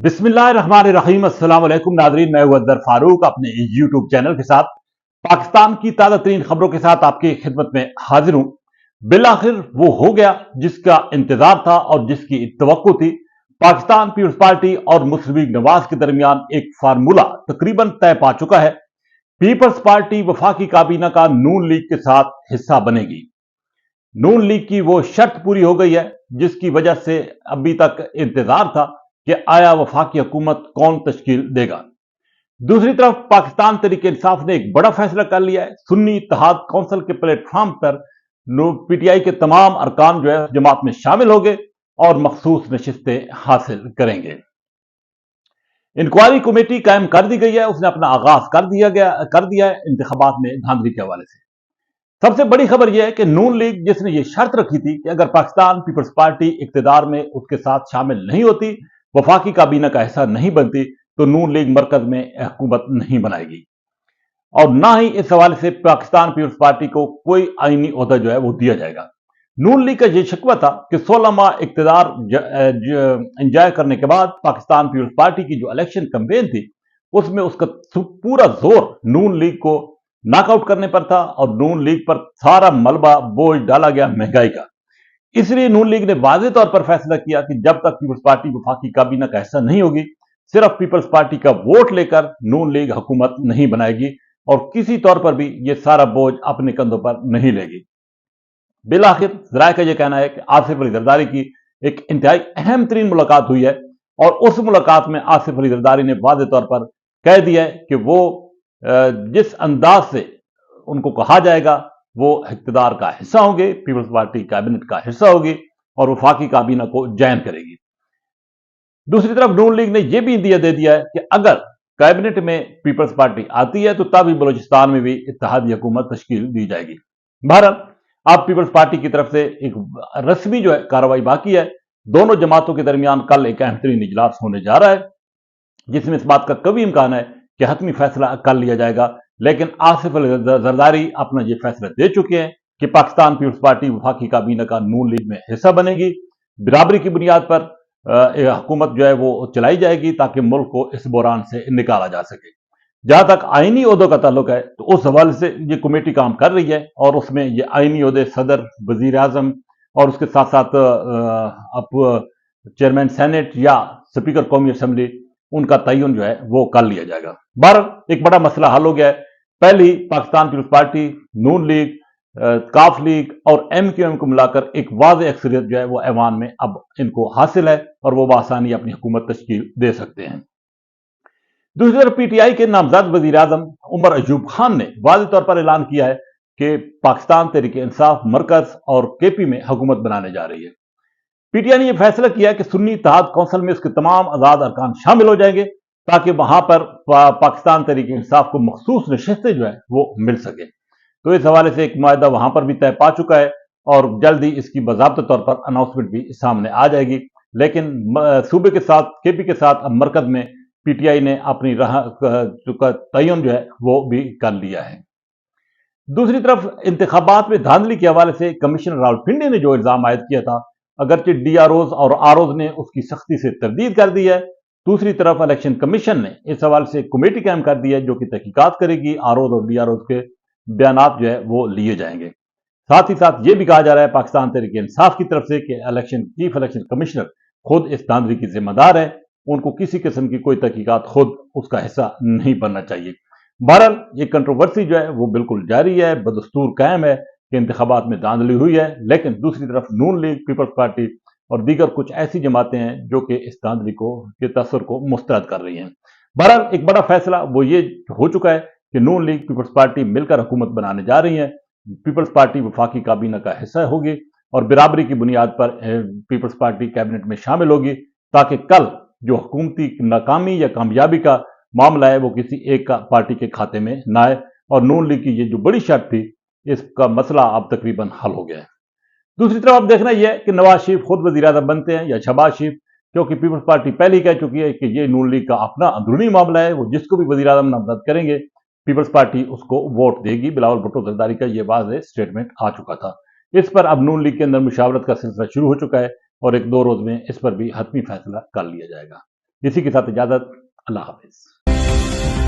बिस्मिल्लाहिर्रहमानिर्रहीम। अस्सलाम वालेकुम नाज़रीन, मैं हूं अज़हर फारूक अपने यूट्यूब चैनल के साथ पाकिस्तान की ताज़ा तरीन खबरों के साथ आपकी खिदमत में हाजिर हूं। बिलाखिर वो हो गया जिसका इंतजार था और जिसकी तवक्को थी। पाकिस्तान पीपल्स पार्टी और मुस्लिम लीग नवाज के दरमियान एक फार्मूला तकरीबन तय पा चुका है। पीपल्स पार्टी वफाकी काबीना का नून लीग के साथ हिस्सा बनेगी। नून लीग की वो शर्त पूरी हो गई है जिसकी वजह से अभी तक इंतजार था कि आया वफाकी हुकूमत कौन तश्कील देगा। दूसरी तरफ पाकिस्तान तहरीक इंसाफ ने एक बड़ा फैसला कर लिया है। सुन्नी इत्तेहाद कौंसिल के प्लेटफॉर्म पर पीटीआई के तमाम अरकान जो है जमात में शामिल हो गए और मखसूस नशिस्तें हासिल करेंगे। इंक्वायरी कमेटी कायम कर दी गई है, उसने अपना आगाज कर दिया है इंतखाबात में धांधली के हवाले से। सबसे बड़ी खबर यह है कि नून लीग जिसने ये शर्त रखी थी कि अगर पाकिस्तान पीपल्स पार्टी इक्तदार में उसके साथ शामिल नहीं होती, वफाकी काबीना का हिस्सा नहीं बनती, तो नून लीग मरकज में हुकूमत नहीं बनाएगी और ना ही इस हवाले से पाकिस्तान पीपल्स पार्टी को कोई आईनी ओहदा जो है वो दिया जाएगा। नून लीग का यह शिकवा था कि 16 माह इक्तदार एंजॉय करने के बाद पाकिस्तान पीपल्स पार्टी की जो इलेक्शन कैंपेन थी उसमें उसका पूरा जोर नून लीग को नॉकआउट करने पर था और नून लीग पर सारा मलबा बोझ डाला गया महंगाई का। इसलिए नून लीग ने वाज़ेह तौर पर फैसला किया कि जब तक पीपल्स पार्टी वफाकी काबीना का हिस्सा नहीं होगी, सिर्फ पीपल्स पार्टी का वोट लेकर नून लीग हुकूमत नहीं बनाएगी और किसी तौर पर भी यह सारा बोझ अपने कंधों पर नहीं लेगी। बिलाखिर ज़राए का यह कहना है कि आसिफ अली जरदारी की एक इंतहाई अहम तरीन मुलाकात हुई है और उस मुलाकात में आसिफ अली जरदारी ने वाज़ेह तौर पर कह दिया है कि वो जिस अंदाज से उनको कहा जाएगा वो इक़्तिदार का हिस्सा होंगे, पीपल्स पार्टी कैबिनेट का हिस्सा होगी और वफाकी काबीना को ज्वाइन करेगी। दूसरी तरफ नून लीग ने यह भी इंदिया दे दिया है कि अगर कैबिनेट में पीपल्स पार्टी आती है तो तभी बलूचिस्तान में भी इत्तेहादी हुकूमत तश्कील दी जाएगी। बहरहाल अब पीपल्स पार्टी की तरफ से एक रस्मी जो है कार्रवाई बाकी है। दोनों जमातों के दरमियान कल एक अहम तरीन इजलास होने जा रहा है जिसमें इस बात का कभी इम्कान है कि हतमी फैसला कर लिया जाएगा, लेकिन आसिफ अली जरदारी अपना यह फैसला दे चुके हैं कि पाकिस्तान पीपल्स पार्टी वफाकी काबीना का नून लीग में हिस्सा बनेगी। बराबरी की बुनियाद पर हुकूमत जो है वो चलाई जाएगी ताकि मुल्क को इस बहरान से निकाला जा सके। जहां तक आईनी ओहदों का ताल्लुक है तो उस हवाले से ये कमेटी काम कर रही है और उसमें ये आईनी ओहदे सदर, वजीर आजम और उसके साथ साथ अब चेयरमैन सेनेट या स्पीकर कौमी असम्बली, उनका तयन जो है वो कर लिया जाएगा। बहरहाल एक बड़ा मसला हल हो गया है। पहली पाकिस्तान पीपल्स पार्टी, नून लीग, काफ लीग और MQM को मिलाकर एक वाज़ेह अक्सरियत जो है वो ऐवान में अब इनको हासिल है और वो बआसानी अपनी हुकूमत तश्कील दे सकते हैं। दूसरी तरफ पीटीआई के नामजद वजीर आजम उमर अयूब खान ने वाज़ेह तौर पर ऐलान किया है कि पाकिस्तान तहरीक इंसाफ मरकज और KP में हुकूमत बनाने जा रही है। पीटीआई ने यह फैसला किया कि सुन्नी इत्तेहाद कौंसिल में उसके तमाम आजाद अरकान शामिल हो जाएंगे ताकि वहां पर पाकिस्तान तहरीक इंसाफ को मखसूस नशिस्तें जो है वो मिल सके। तो इस हवाले से एक मुआहदा वहां पर भी तय पा चुका है और जल्द ही इसकी बाज़ाब्ता तौर पर अनाउंसमेंट भी सामने आ जाएगी। लेकिन सूबे के साथ KP के साथ मरकज में पीटीआई ने अपनी राह का तयन जो है वो भी कर लिया है। दूसरी तरफ इंतखाबात में धांधली के हवाले से कमिश्नर रावलपिंडी ने जो इल्जाम आयद किया था, अगरचे DROs और ROs ने उसकी सख्ती से तरदीद कर दी है, दूसरी तरफ इलेक्शन कमीशन ने इस हवाले से कमेटी कायम कर दी है जो कि तहकीकात करेगी। ROs और DROs के बयानात जो है वो लिए जाएंगे। साथ ही साथ ये भी कहा जा रहा है पाकिस्तान तहरीक इंसाफ की तरफ से कि चीफ इलेक्शन कमिश्नर खुद इस धांधली की जिम्मेदार है, उनको किसी किस्म की कोई तहकीकात खुद उसका हिस्सा नहीं बनना चाहिए। बहरहाल ये कंट्रोवर्सी जो है वो बिल्कुल जारी है, बदस्तूर कायम है कि इंतखाबात में धांधली हुई है, लेकिन दूसरी तरफ नून लीग, पीपल्स पार्टी और दीगर कुछ ऐसी जमातें हैं जो कि इस धांधली के तसर को मुस्तरद कर रही हैं। बहरहाल एक बड़ा फैसला वो ये हो चुका है कि नून लीग, पीपल्स पार्टी मिलकर हुकूमत बनाने जा रही हैं। पीपल्स पार्टी वफाकी काबीना का हिस्सा होगी और बराबरी की बुनियाद पर पीपल्स पार्टी कैबिनेट में शामिल होगी ताकि कल जो हुकूमती नाकामी या कामयाबी का मामला है वो किसी एक पार्टी के खाते में ना आए। और नून लीग की ये जो बड़ी शर्त थी इसका मसला अब तकरीबन हल हो गया है। दूसरी तरफ अब देखना यह है कि नवाज शरीफ खुद वजीर आज़म बनते हैं या शहबाज शरीफ, क्योंकि पीपल्स पार्टी पहले ही कह चुकी है कि ये नून लीग का अपना अंदरूनी मामला है, वो जिसको भी वजीर आज़म नामजद करेंगे पीपल्स पार्टी उसको वोट देगी। बिलावल भुट्टो जरदारी का यह वाज़ेह स्टेटमेंट आ चुका था। इस पर अब नून लीग के अंदर मुशावरत का सिलसिला शुरू हो चुका है और एक दो रोज में इस पर भी हतमी फैसला कर लिया जाएगा। इसी के साथ इजाजत, अल्लाह हाफिज।